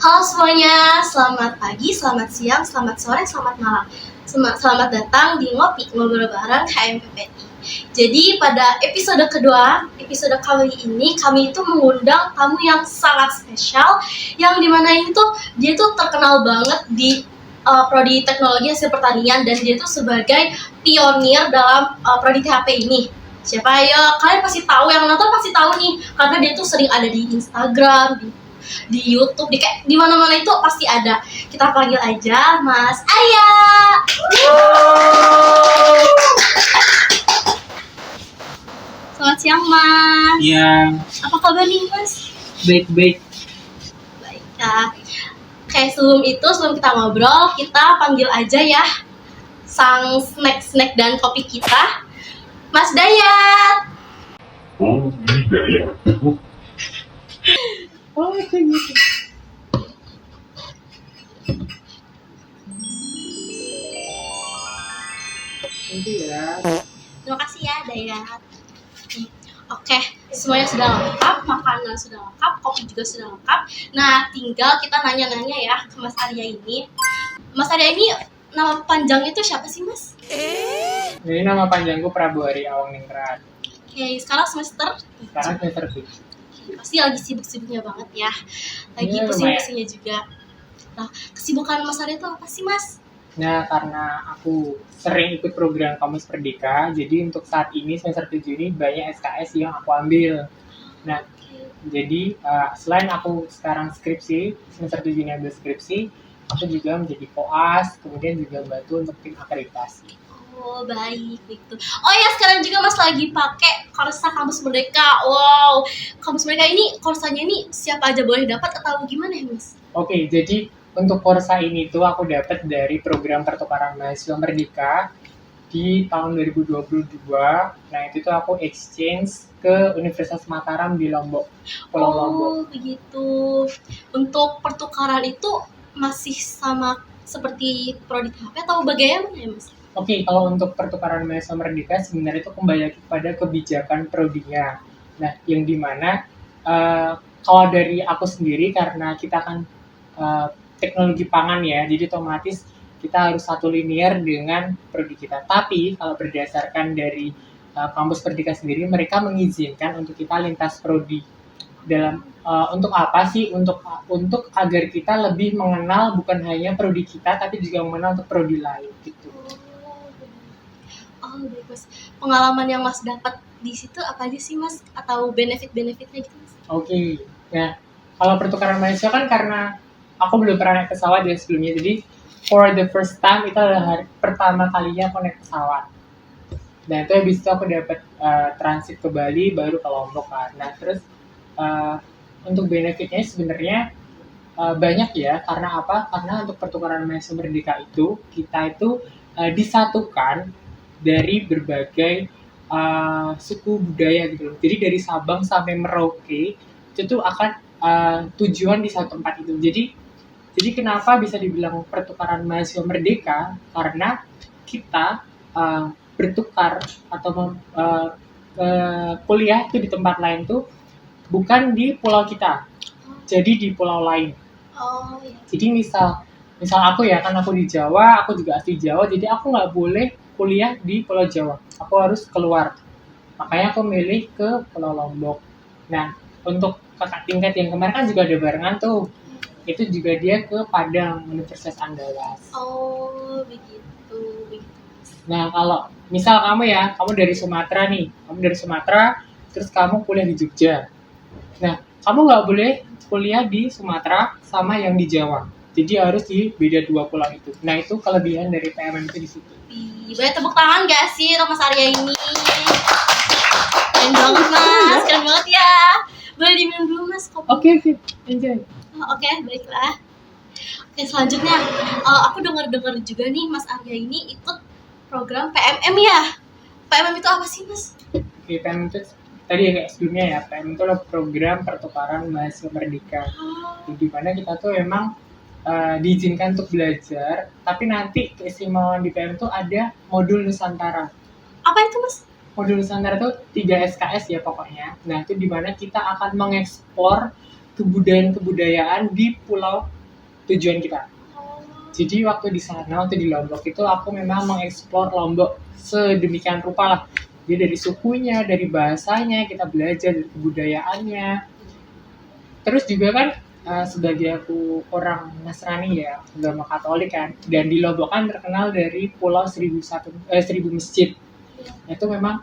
Halo semuanya, selamat pagi, selamat siang, selamat sore, selamat malam. Selamat datang di Ngobrol bareng HMPPI. Jadi pada episode kedua, episode kali ini kami itu mengundang tamu yang sangat spesial, yang dimana itu dia itu terkenal banget di prodi teknologi hasil pertanian, dan dia itu sebagai pionir dalam prodi THP ini. Siapa ya? Kalian pasti tahu, yang nonton pasti tahu nih, karena dia tuh sering ada di Instagram, di YouTube, di mana-mana itu pasti ada. Kita panggil aja Mas Arya. Selamat siang Mas. Iya. Apa kabar nih Mas? Baik. Baik ya. Oke, sebelum kita ngobrol, kita panggil aja ya sang snack dan kopi kita, Mas Dayat. Oh, ini Dayat. Oh, gitu. Nanti ya. Terima kasih ya Dayat. Oke, semuanya sudah lengkap, makanan sudah lengkap, kopi juga sudah lengkap. Nah, tinggal kita nanya-nanya ya ke Mas Arya ini. Mas Arya ini nama panjangnya itu siapa sih Mas? Ini nama panjangku Prabu Ari Awang-Ningrat. Oke, sekarang semester 7. Sekarang semester 7. Pasti lagi sibuk-sibuknya banget ya. Lagi Iya, pusing-pusingnya juga. Nah, kesibukan Mas Arya itu apa sih Mas? Nah, karena aku sering ikut program Kamus Perdika, jadi untuk saat ini semester 7 ini banyak SKS yang aku ambil. Nah, jadi selain aku sekarang skripsi, semester 7 ini ambil skripsi, aku juga menjadi koas, kemudian juga bantu untuk tim akreditasi. Oh, baik gitu. Oh ya, sekarang juga Mas lagi pakai Korsa Kampus Merdeka. Wow, Kampus Merdeka ini korsanya ini siapa aja boleh dapat atau gimana ya Mas? Oke, jadi untuk Korsa ini tuh aku dapat dari program pertukaran mahasiswa Merdeka di tahun 2022. Nah, itu tuh aku exchange ke Universitas Mataram di Lombok, Pulau Lombok. Oh, begitu. Untuk pertukaran itu masih sama seperti prodi THP atau bagaimana ya Mas? Oke, kalau untuk pertukaran mahasiswa Merdeka sebenarnya itu kembali kepada kebijakan prodinya. Nah, yang dimana kalau dari aku sendiri, karena kita kan teknologi pangan ya, jadi otomatis kita harus satu linear dengan prodi kita. Tapi kalau berdasarkan dari kampus Merdeka sendiri, mereka mengizinkan untuk kita lintas prodi. Dalam untuk apa sih? Untuk agar kita lebih mengenal bukan hanya prodi kita, tapi juga mengenal untuk prodi lain gitu. Oh, baik Mas. Pengalaman yang Mas dapat di situ apa aja sih Mas? Atau benefit-benefitnya gitu Mas? Oke. Nah, kalau pertukaran mahasiswa kan karena aku belum pernah naik pesawat ya sebelumnya, jadi for the first time itu adalah hari pertama kalinya aku naik pesawat. Nah, itu habis itu aku dapat transit ke Bali, baru ke Lombok kan. Nah, terus untuk benefitnya sebenarnya banyak ya. Karena apa? Karena untuk pertukaran mahasiswa Merdeka itu, kita itu disatukan dari berbagai suku budaya gitu loh. Jadi dari Sabang sampai Merauke itu tuh akan tujuan di satu tempat itu. Jadi kenapa bisa dibilang pertukaran mahasiswa Merdeka? Karena kita bertukar atau kuliah itu di tempat lain tuh bukan di pulau kita, jadi di pulau lain. Oh iya. Jadi misal aku ya, kan aku di Jawa, aku juga asli Jawa, jadi aku nggak boleh kuliah di Pulau Jawa, aku harus keluar. Makanya aku milih ke Pulau Lombok. Nah, untuk kakak tingkat yang kemarin kan juga ada barengan tuh, itu juga dia ke Padang, Universitas Andalas. Oh, begitu. Nah, kalau misal kamu dari Sumatera nih, terus kamu kuliah di Jogja. Nah, kamu nggak boleh kuliah di Sumatera sama yang di Jawa. Jadi harus di beda dua pulau itu. Nah, itu kelebihan dari PMM itu di situ. Boleh tepuk tangan gak sih untuk Mas Arya ini? Keren banget Mas, keren banget ya. Boleh diminum dulu Mas kopi. Oke, enjoy. Oke, baiklah. Oke, selanjutnya aku dengar juga nih Mas Arya ini ikut program PMM ya. PMM itu apa sih Mas? Oke, PMM itu tadi ya kayak sebelumnya ya, PMM itu adalah program pertukaran mahasiswa Merdeka. Di mana kita tuh memang diizinkan untuk belajar, tapi nanti keistimewaan di PMM itu ada modul Nusantara. Apa itu Mas? Modul Nusantara itu 3 SKS ya pokoknya. Nah, itu di mana kita akan mengeksplor kebudayaan di pulau tujuan kita. Jadi waktu di sana, waktu di Lombok itu aku memang mengeksplor Lombok sedemikian rupa lah. Jadi dari sukunya, dari bahasanya, kita belajar dari kebudayaannya. Terus juga kan sebagai aku orang Nasrani ya, agama Katolik kan, dan di Lombok kan terkenal dari Pulau 1000 masjid. Itu memang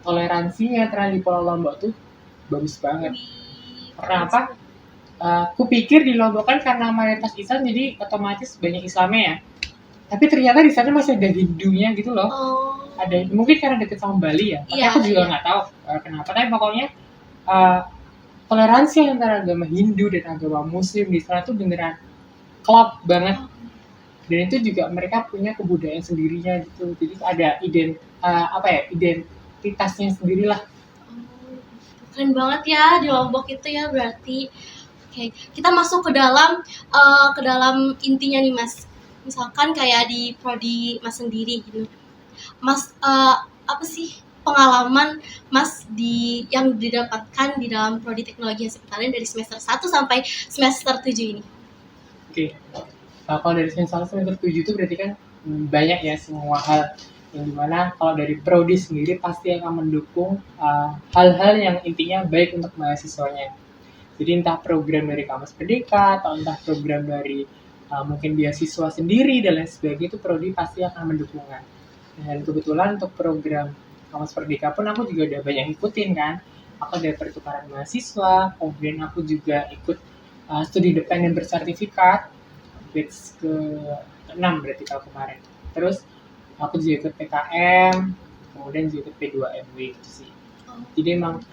toleransinya terhadap di Pulau Lombok tuh bagus banget. Karena apa? Kupikir di Lombok kan karena mayoritas Islam jadi otomatis banyak Islamnya ya. Tapi ternyata di sana masih ada Hindunya gitu loh. Ada mungkin karena deket sama Bali ya. Tapi aku juga nggak tahu kenapa. Tapi pokoknya toleransi antara agama Hindu dan agama Muslim di sana tuh beneran klop banget. Dan itu juga mereka punya kebudayaan sendirinya gitu. Jadi ada identitasnya sendirilah. Keren banget ya di Lombok itu ya berarti. Oke, kita masuk ke dalam intinya nih Mas. Misalkan kayak di prodi Mas sendiri gitu. Mas apa sih pengalaman Mas yang didapatkan di dalam prodi teknologi hasil pertanian dari semester 1 sampai semester 7 ini? Oke. Kalau dari semester 1 semester 7 itu berarti kan banyak ya semua hal yang dimana kalau dari prodi sendiri pasti akan mendukung hal-hal yang intinya baik untuk mahasiswanya. Jadi entah program dari Kampus Merdeka atau entah program dari mungkin beasiswa sendiri dan lain sebagainya, itu prodi pasti akan mendukungnya. Dan kebetulan untuk program Kampus Merdeka pun aku juga udah banyak ikutin kan. Aku ada pertukaran mahasiswa, kemudian aku juga ikut studi independen bersertifikat batch ke-6 berarti tahun kemarin. Terus aku juga ikut PKM, kemudian juga ikut P2MW gitu sih. Jadi emang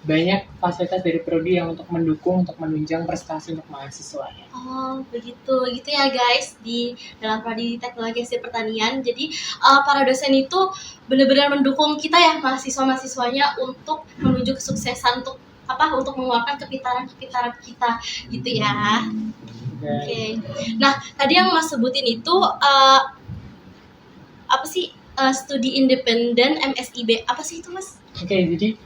banyak fasilitas dari prodi yang untuk mendukung, untuk menunjang prestasi untuk mahasiswanya. Oh, begitu ya guys di dalam prodi teknologi hasil pertanian. Jadi para dosen itu benar-benar mendukung kita ya mahasiswa-mahasiswanya untuk menuju kesuksesan untuk mengeluarkan kepintaran kita gitu ya. Oke. Nah, tadi yang Mas sebutin itu studi independen MSIB. Apa sih itu Mas? Oke, jadi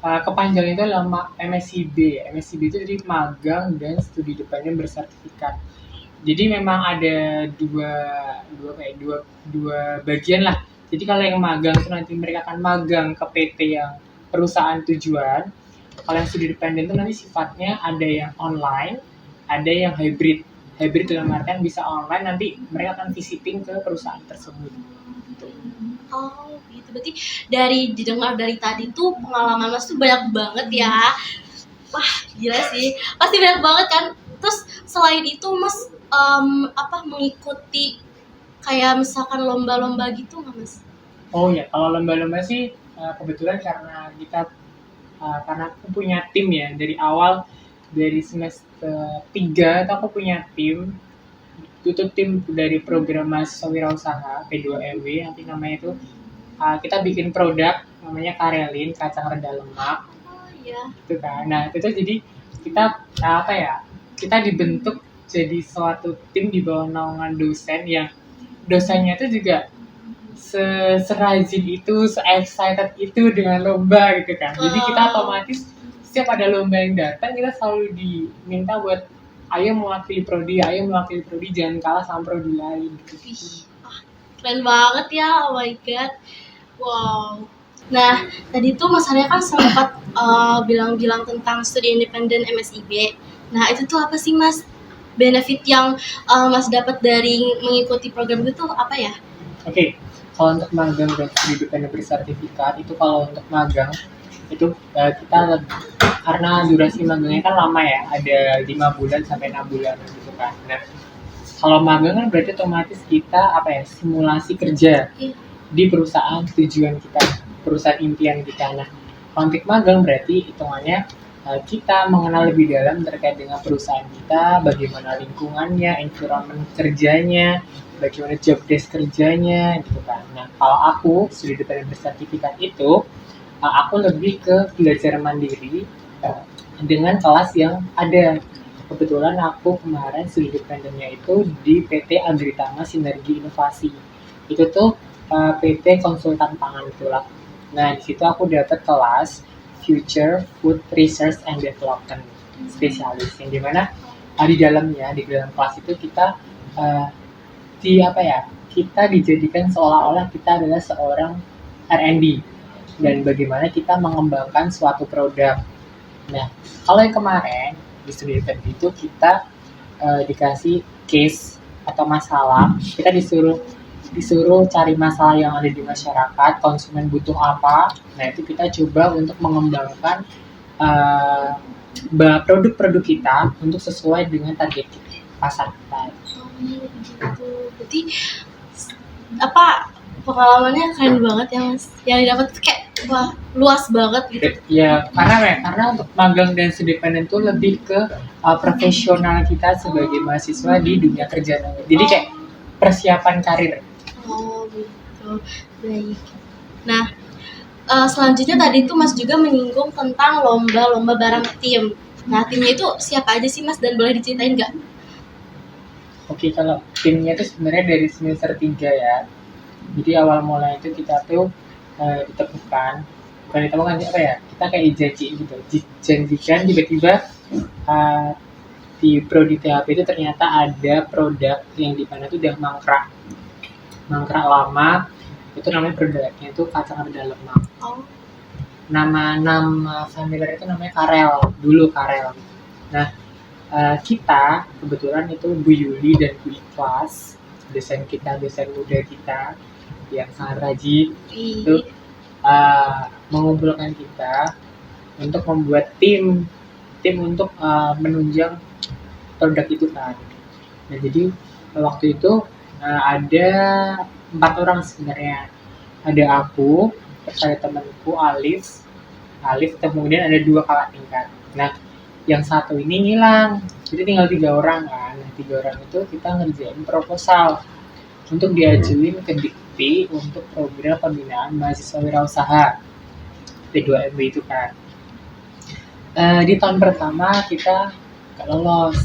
kepanjangan itu adalah MSIB. MSIB itu jadi magang dan studi independen bersertifikat. Jadi memang ada dua bagian lah. Jadi kalau yang magang itu nanti mereka akan magang ke PT yang perusahaan tujuan. Kalau yang studi independen itu nanti sifatnya ada yang online, ada yang hybrid. Hybrid dalam artian bisa online, nanti mereka akan visiting ke perusahaan tersebut. Oh gitu, berarti didengar dari tadi tuh pengalaman Mas tuh banyak banget ya. Wah gila sih, pasti banyak banget kan. Terus selain itu Mas mengikuti kayak misalkan lomba-lomba gitu nggak Mas? Oh ya, kalau lomba-lomba sih kebetulan karena aku punya tim ya dari awal, dari semester 3 itu aku punya tim. Itu tim dari program mahasiswa wirausaha P2MW, nanti namanya itu kita bikin produk namanya Karelin, kacang rendah lemak. Oh iya. Gitu kan. Nah, itu jadi kita kita dibentuk jadi suatu tim di bawah naungan dosen yang dosennya itu juga serajin itu, se-excited itu dengan lomba gitu kan. Jadi kita otomatis setiap ada lomba yang datang kita selalu diminta buat ayo mewakili prodi, jangan kalah sama prodi lain. Keren banget ya, oh my god. Wow. Nah, tadi tuh Mas Arya kan sempat bilang-bilang tentang studi independen MSIB. Nah, itu tuh apa sih Mas? Benefit yang Mas dapat dari mengikuti program itu apa ya? Oke, kalau untuk magang dan studi independen bersertifikat, itu kalau untuk magang itu kita karena durasi magangnya kan lama ya, ada 5 bulan sampai 6 bulan gitu kan. Nah, kalau magang kan berarti otomatis kita simulasi kerja di perusahaan tujuan kita, perusahaan impian kita. Nah, untuk magang berarti hitungannya kita mengenal lebih dalam terkait dengan perusahaan kita, bagaimana lingkungannya, environment kerjanya, bagaimana job desk kerjanya gitu kan. Nah, kalau aku studi independen bersertifikat itu aku lebih ke belajar mandiri dengan kelas yang ada. Kebetulan aku kemarin studi independennya itu di PT Agritama Sinergi Inovasi. Itu tuh PT konsultan pangan itulah. Nah, di situ aku dapat kelas Future Food Research and Development. spesialis yang dimana di dalam kelas itu kita kita dijadikan seolah-olah kita adalah seorang R&D dan bagaimana kita mengembangkan suatu produk. Nah, kalau yang kemarin di studi tadi itu kita dikasih case atau masalah, kita disuruh cari masalah yang ada di masyarakat, konsumen butuh apa. Nah, itu kita coba untuk mengembangkan produk-produk kita untuk sesuai dengan target pasar kita. Gitu. Berarti pengalamannya keren banget ya Mas. Yang didapat kayak wah, luas banget gitu. Ya, karena untuk magang dan studi independen itu lebih ke profesional kita sebagai mahasiswa di dunia kerja. Jadi kayak persiapan karir. Oh gitu, baik. Nah, selanjutnya tadi tuh Mas juga menyinggung tentang lomba bareng tim. Nah, timnya itu siapa aja sih Mas dan boleh diceritain nggak? Oke, kalau timnya itu sebenarnya dari semester 3 ya. Jadi awal mulai itu kita tuh ditemukan, bukan ditemukan kita kayak janji gitu. Janjikan tiba-tiba di prodi THP itu ternyata ada produk yang di mana tuh udah mangkrak lama. Itu namanya produknya itu kacang ada lemak. Oh. Nama familiar itu namanya Karel. Nah, kita kebetulan itu Bu Yuli dan Bu Ikhlas, dosen muda kita yang sangat rajin itu mengumpulkan kita untuk membuat tim untuk menunjang produk itu kan. Nah, jadi waktu itu ada 4 orang sebenarnya. Ada aku, terus ada temanku Alif, kemudian ada 2 kakak tingkat. Nah, yang satu ini hilang, jadi tinggal 3 orang kan. Nah, 3 orang itu kita ngerjain proposal untuk diajuin ke Dikti untuk program pembinaan mahasiswa wirausaha P2MB itu kan. Di tahun pertama kita nggak lolos,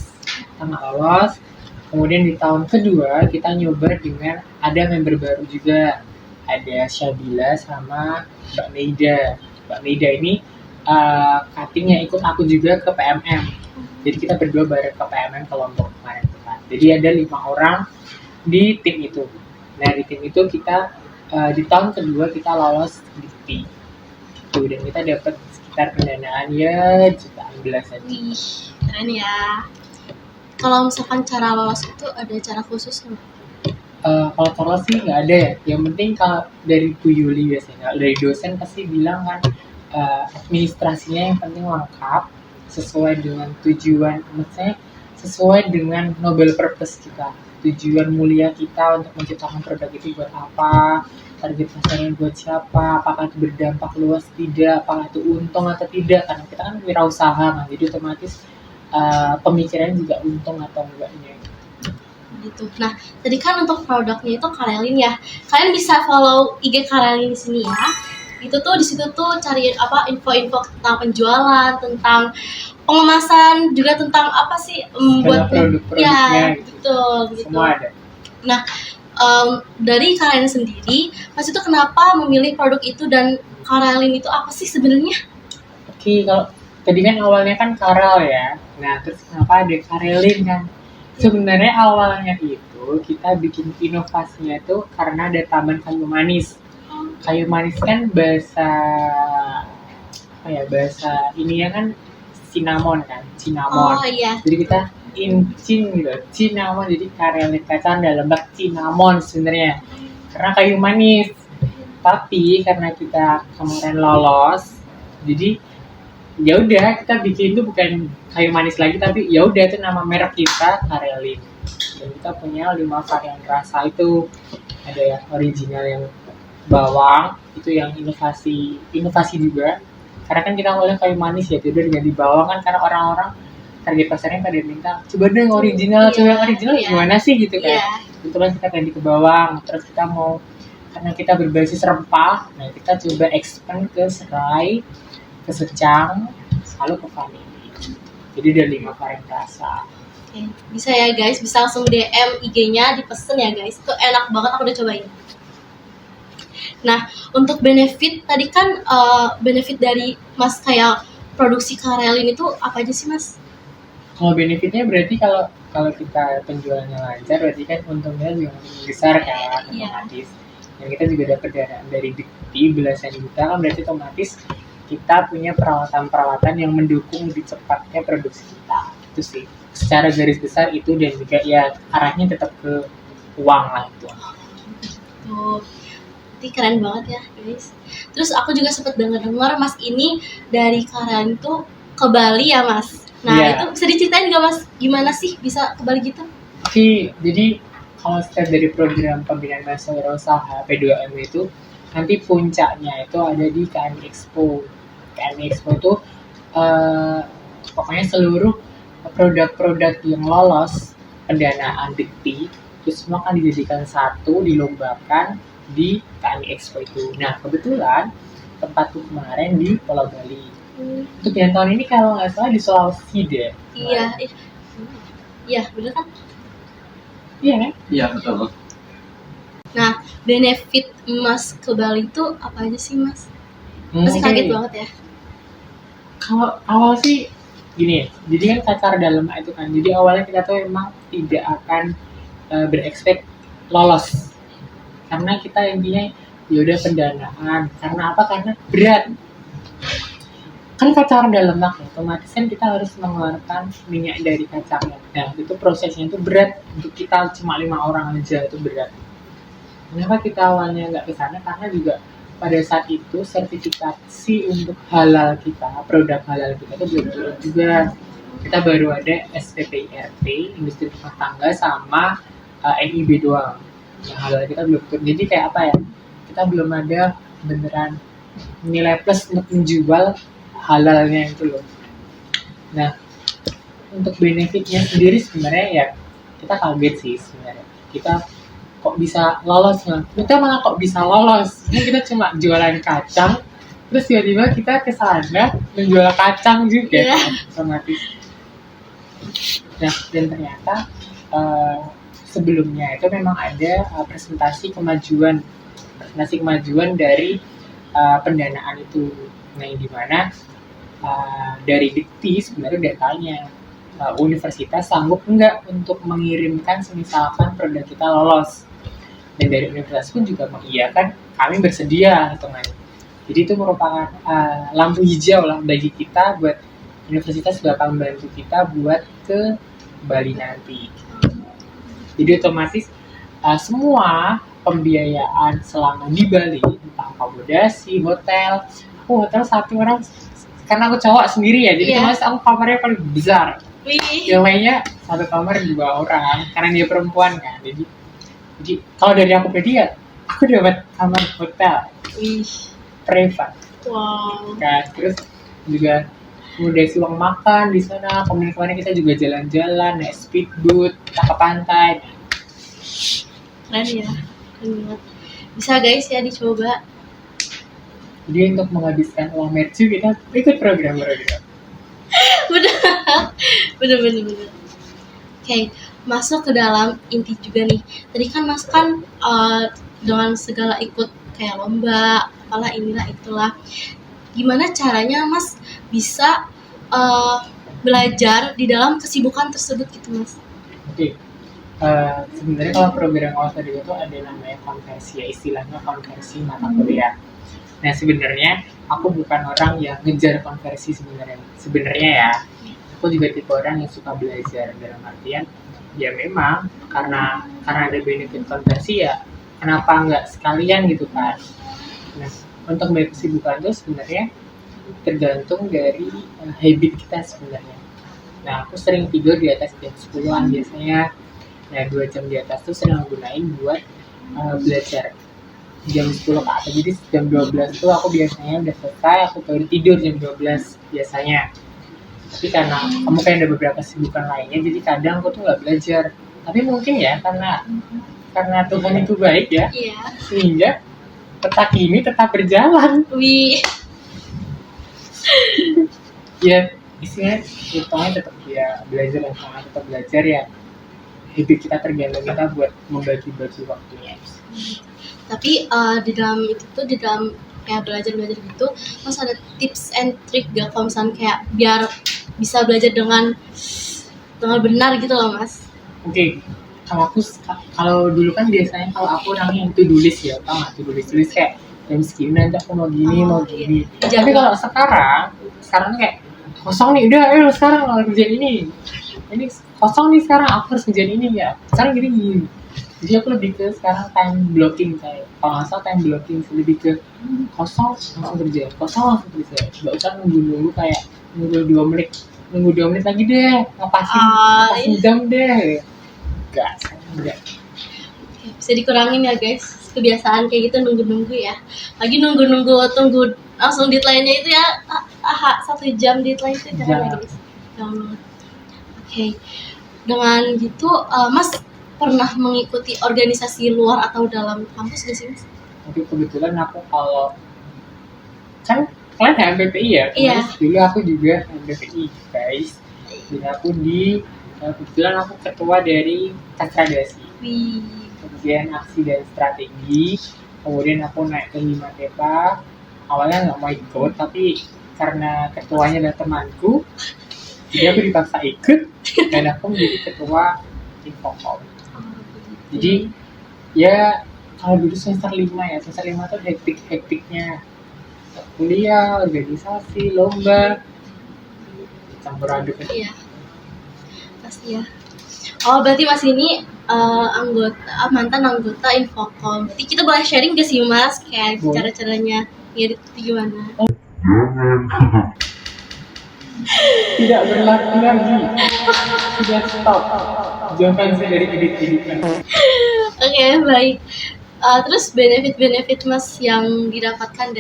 kemudian di tahun kedua kita nyoba dengan ada member baru juga, ada Syabila sama Mbak Meida ini cuttingnya ikut aku juga ke PMM. Jadi kita berdua bareng ke PMM ke Lombok kemarin kan. Jadi ada 5 orang di tim itu. Nah, di tim itu kita di tahun kedua kita lolos Dikti. Dan kita dapat sekitar pendanaan ya jutaan belasan. Wih, keren ya. Kalau misalkan cara lolos itu ada cara khusus nggak? Kalau lolos sih nggak ada ya. Yang penting kalau dari Bu Yuli biasanya, dari dosen pasti bilang kan administrasinya yang penting lengkap sesuai dengan tujuan, maksudnya sesuai dengan noble purpose kita, tujuan mulia kita untuk menciptakan produk itu buat apa, target pasarnya buat siapa, apakah itu berdampak luas tidak, apakah itu untung atau tidak, karena kita kan wirausaha kan, jadi otomatis pemikiran juga untung atau enggaknya gitu. Nah, tadi kan untuk produknya itu Karelin ya, kalian bisa follow IG Karelin di sini ya. Itu tuh di situ tuh cari info-info tentang penjualan, tentang pengemasan, juga tentang apa sih buat produk-produknya gitu. Semua ada. Nah, dari Karelin sendiri, Mas itu kenapa memilih produk itu dan Karelin itu apa sih sebenarnya? Oke, kalau tadi kan awalnya kan Karel ya. Nah, terus kenapa ada Karelin kan? Sebenarnya awalnya itu kita bikin inovasinya itu karena ada taman kayu manis. Kayu manis kan bahasa ininya kan cinnamon. Oh iya. Jadi kita incin gitu, cinnamon, jadi Karelin kacang dalam bak cinnamon sebenarnya. Karena kayu manis. Tapi karena kita kemarin lolos, jadi ya udah kita bikin itu bukan kayu manis lagi, tapi ya udah itu nama merek kita Karelin. Dan kita punya 5 varian rasa itu. Ada yang original yang bawang, itu yang inovasi juga. Karena kan kita ngomongin kayu manis ya, jadi ganti bawang kan karena orang-orang target pasarnya pada minta coba deh yang original, gimana sih gitu kan. Itu kan kita ganti ke bawang, terus kita mau karena kita berbasis rempah, nah kita coba expand ke serai, ke secang, lalu ke vanili. Jadi ada 5 varian rasa. Oke, bisa ya guys, bisa langsung DM IG-nya, dipesen ya guys. Itu enak banget, aku udah cobain. Nah, untuk benefit tadi kan benefit dari Mas kayak produksi Karelin itu apa aja sih Mas? Kalau benefitnya berarti kalau kita penjualannya lancar, berarti kan untungnya juga makin besar kan, Iya. otomatis. Dan kita juga dapat dari Dikti belasan juta kan, berarti otomatis kita punya perawatan-perawatan yang mendukung lebih cepatnya produksi kita. Itu sih. Secara garis besar itu, dan juga ya arahnya tetap ke uang lah itu. Tuh. Berarti keren banget ya guys. Terus aku juga sempat dengar Mas ini dari Karan tuh ke Bali ya Mas. Nah Iya. itu bisa diceritain nggak Mas, gimana sih bisa ke Bali gitu? Oke, jadi kalau start dari program pembinaan mahasiswa wirausaha P2M itu, nanti puncaknya itu ada di KMI Expo. KMI Expo itu pokoknya seluruh produk-produk yang lolos pendanaan Dikti itu semua akan dijadikan satu, dilombakan di KMI Expo itu. Nah, kebetulan tempatku kemarin di Pulau Bali. Untuk yang tahun ini kalau nggak salah di Sulawesi deh. Iya, iya bener kan? Iya kan? Iya betul. Nah benefit Mas ke Bali itu apa aja sih Mas? Pasti Oke. kaget banget ya. Kalau awal sih gini, jadi kan cacar dalam itu kan. Jadi awalnya kita tuh emang tidak akan berekspek lolos, karena kita intinya ya udah pendanaan. Karena apa? Karena berat. Kan kacang dalam lemak, otomatis kan kita harus mengeluarkan minyak dari kacangnya. Nah itu prosesnya itu berat, untuk kita cuma 5 orang aja itu berat. Kenapa kita awalnya nggak ke sana? Karena juga pada saat itu sertifikasi untuk halal kita, produk halal kita itu belum turun juga. Kita baru ada SPPIRT, industri rumah tangga, sama NIB doang. Yang halal kita belum turun. Jadi kayak apa ya? Kita belum ada beneran nilai plus untuk menjual halalnya itu loh. Nah, untuk benefitnya sendiri sebenarnya ya kita kaget sih sebenarnya. Kita kok bisa lolos lah. Kita malah kok bisa lolos. Ini kita cuma jualan kacang, terus tiba-tiba kita ke sana menjual kacang juga, Iya. otomatis. Nah, dan ternyata sebelumnya itu memang ada presentasi kemajuan dari pendanaan itu. Nah, yang dimana dari Dikti sebenarnya udah tanya universitas sanggup enggak untuk mengirimkan semisalkan produk kita lolos, dan dari universitas pun juga mengiyakan kami bersedia hitungannya. Jadi itu merupakan lampu hijau lah bagi kita, buat universitas bakal membantu kita buat ke Bali nanti. Jadi otomatis semua pembiayaan selama di Bali, entah akomodasi, hotel satu orang, karena aku cowok sendiri ya, jadi Iya. otomatis aku kamarnya paling besar. Wih, Yang lainnya satu kamar 2 orang, karena dia perempuan kan. Jadi kalau dari aku pribadi ya, aku dapat kamar hotel wih, privat wow. kan. Terus juga udah uang makan di sana. Kemarin kita juga jalan-jalan, naik speedboat, kita ke pantai. Keren ya, keren banget. Bisa guys ya dicoba. Jadi untuk menghabiskan uang mercu kita ikut program-program. bener. Oke, masuk ke dalam inti juga nih. Tadi kan Mas kan dengan segala ikut kayak lomba, apalah inilah itulah. Gimana caranya Mas bisa belajar di dalam kesibukan tersebut gitu Mas? Oke. Sebenarnya kalau program awal tadi itu ada namanya konversi, ya istilahnya konversi mata kuliah. Nah sebenarnya aku bukan orang yang ngejar konversi sebenarnya ya. Aku juga tipe orang yang suka belajar, dalam artian ya memang karena ada benefit konversi ya kenapa nggak sekalian gitu kan. Nah untuk banyak kesibukan itu sebenarnya tergantung dari habit kita sebenarnya. Nah aku sering tidur di atas jam 10-an biasanya. Nah 2 jam di atas tuh sering gunain buat belajar jam 10 ke atas. Jadi jam 12 tuh aku biasanya udah selesai, aku baru tidur jam 12 biasanya. Tapi karena kamu kayak ada beberapa kesibukan lainnya, jadi kadang aku tuh nggak belajar. Tapi mungkin ya karena Tuhan itu baik ya, Iya. sehingga petak ini tetap berjalan. Wih, Ya isinya hitungnya tetap ya belajar, dan sama tetap belajar ya. Hidup kita tergantung kita buat membagi-bagi waktunya. tapi di dalam itu tuh, di dalam kayak belajar gitu, Mas ada tips and trick gak kalau misalnya kayak biar bisa belajar dengan dengan benar gitu loh Mas. Oke, kalau dulu kan biasanya kalau aku orangnya yang to-do list ya, tau nggak to-do list tulis kayak jam segini nanti aku mau gini mau gini. Iya. Tapi kalau sekarang tuh kayak kosong nih, udah ayo sekarang kerjain ini kosong nih sekarang aku harus kerjain ini ya. Sekarang gini. Jadi aku lebih ke sekarang time blocking kayak kalau nggak salah time blocking lebih ke kosong langsung kerja, nggak usah nunggu kayak nunggu 2 menit lagi deh ngapasin jam deh. Enggak. Bisa dikurangin ya guys kebiasaan kayak gitu nunggu ya, lagi tunggu langsung deadline-nya itu ya 1 jam deadline itu jangan ya guys, jangan. Oke. Dengan gitu Mas pernah mengikuti organisasi luar atau dalam kampus gak sih Mas? Tapi kebetulan aku kalau kan kalian HMPPI ya, Iya. Dulu aku juga HMPPI guys, dan aku kebetulan aku ketua dari Takradasi, Kajian Aksi dan Strategi. Kemudian aku naik ke 5 TEPA. Awalnya nggak mau ikut, tapi karena ketuanya adalah temanku, jadi aku dipaksa ikut dan aku menjadi ketua Infocom. Jadi ya kalau dulu semester 5 tuh hektiknya kuliah, organisasi, lomba, campur aduk. Iya, pasti ya. Oh berarti Mas ini mantan anggota Infocom. Berarti kita boleh sharing gak sih Mas kayak cara-caranya ngedit itu gimana? Tidak berlaku lagi, sudah stop. Jangan saya dari edit-editan. Oke, baik. Terus benefit Mas yang didapatkan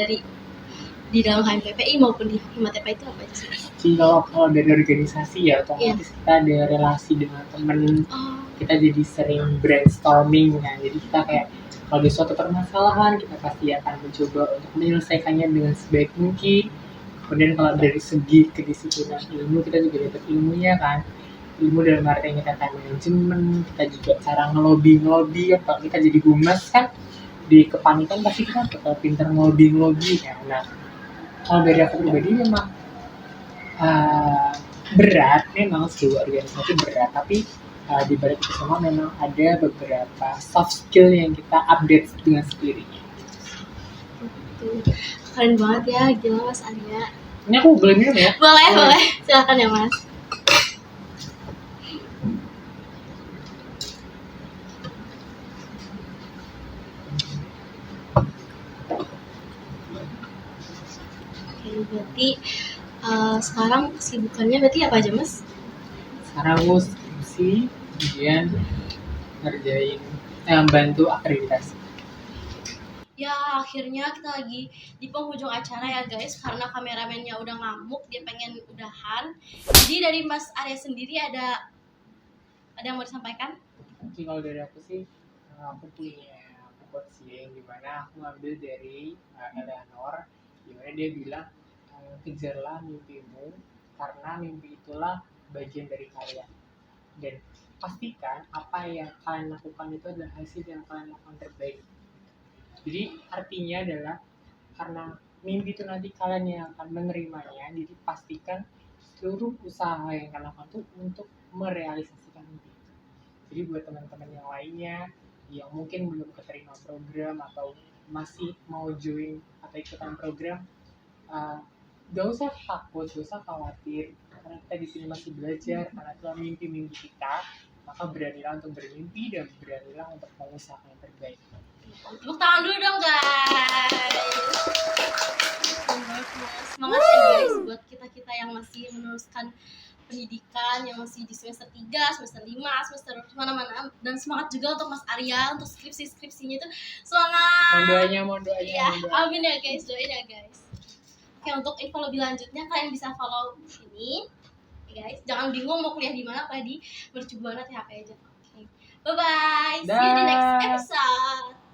di dalam HMPPI maupun di HIMATEPA itu apa aja sih? Kalau dari organisasi ya otomatis kita ada relasi dengan teman. Kita jadi sering brainstorming kan. Jadi kita kayak kalau ada suatu permasalahan kita pasti akan mencoba untuk menyelesaikannya dengan sebaik mungkin. Kemudian kalau dari segi kedisiplinan ilmu kita juga dapat ilmunya kan. Ilmu dalam artinya kita time management, kita juga cara ngelobi kalau kita jadi humas kan di kepanikan pasti kita bakal pinter ngelobi kan. Nah kalau dari aku pribadi memang berat, memang sebuah organisasi berat, tapi di balik itu semua memang ada beberapa soft skill yang kita update dengan sendirinya. Keren banget ya, gila Mas Arya. Ini aku boleh minum ya? Boleh, silakan ya Mas. Oke, berarti sekarang kesibukannya berarti apa aja Mas? Sekarang aku skripsi, kemudian ngerjain bantu akreditasi. Ya akhirnya kita lagi di penghujung acara ya guys, karena kameramennya udah ngamuk, dia pengen udahan. Jadi dari Mas Arya sendiri ada yang mau disampaikan? Oke, kalau dari aku sih aku punya quotes yang dimana aku ngambil dari Eleanor, dimana dia bilang kejarlah mimpimu karena mimpi itulah bagian dari kalian, dan pastikan apa yang kalian lakukan itu adalah hasil yang kalian lakukan terbaik. Jadi artinya adalah karena mimpi itu nanti kalian yang akan menerimanya, jadi pastikan seluruh usaha yang kalian lakukan itu untuk merealisasikan mimpi itu. Jadi buat teman-teman yang lainnya yang mungkin belum keterima program atau masih mau join atau ikutan program, gak usah takut, gak usah khawatir, karena kita di sini masih belajar, karena itulah mimpi-mimpi kita, maka beranilah untuk bermimpi dan beranilah untuk mengusahakan yang terbaik. Tepuk tangan dulu dong guys. Semangat ya guys buat kita yang masih meneruskan pendidikan, yang masih di semester 3, semester 5, semester mana-mana, dan semangat juga untuk Mas Arya untuk skripsinya itu semangat. Mohon doanya. Amin ya guys, doain ya guys. Oke, untuk info lebih lanjutnya kalian bisa follow sini ya guys. Jangan bingung mau kuliah di mana, kuliah di Mercubuana THP aja. Oke. Bye bye. See you in the next episode.